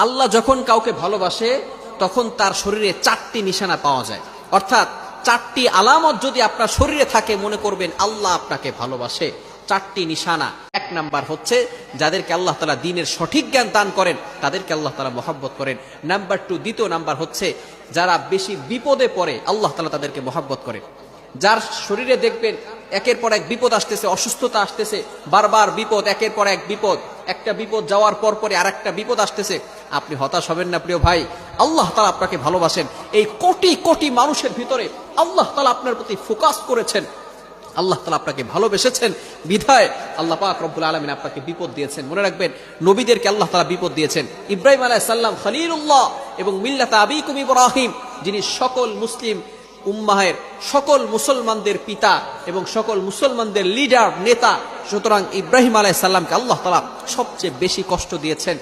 আল্লাহ যখন কাউকে ভালোবাসে তখন তার শরীরে 4টি নিশানা পাওয়া যায়, অর্থাৎ 4টি আলামত যদি আপনার শরীরে থাকে মনে করবেন আল্লাহ আপনাকে ভালোবাসে। 4টি নিশানা। 1 নাম্বার হচ্ছে যাদেরকে আল্লাহ তাআলা দ্বীনের সঠিক জ্ঞান দান করেন তাদেরকে আল্লাহ তাআলা মহব্বত করেন। নাম্বার 2, দ্বিতীয় নাম্বার হচ্ছে যারা বেশি বিপদে পড়ে আল্লাহ তাআলা তাদেরকে মহব্বত করেন। যার শরীরে দেখবেন একের পর এক বিপদ আসতেছে, অসুস্থতা আসতেছে, বারবার বিপদ, একের পর এক বিপদ, একটা বিপদ যাওয়ার পর পরে আরেকটা বিপদ আসতেছে, আপনি হতাশ হবেন না প্রিয় ভাই। আল্লাহ তাআলা আপনাকে ভালোবাসেন। এই কোটি কোটি মানুষের ভিতরে আল্লাহ তাআলা আপনার প্রতি ফোকাস করেছেন, আল্লাহ তাআলা আপনাকে ভালোবেসেছেন বিধায় আল্লাহ পাক রব্বুল আলামিন আপনাকে বিপদ দিয়েছেন। মনে রাখবেন নবীদেরকে আল্লাহ তাআলা বিপদ দিয়েছেন। ইব্রাহিম আলাইহিস সালাম খলিলুল্লাহ এবং মিল্লাত আবিকুম ইব্রাহিম, যিনি সকল মুসলিম উম্মাহের সকল মুসলমানদের পিতা এবং সকল মুসলমানদের লিডার নেতা, সুতরাং ইব্রাহিম আলাইহিস সালামকে আল্লাহ তাআলা সবচেয়ে বেশি কষ্ট দিয়েছেন।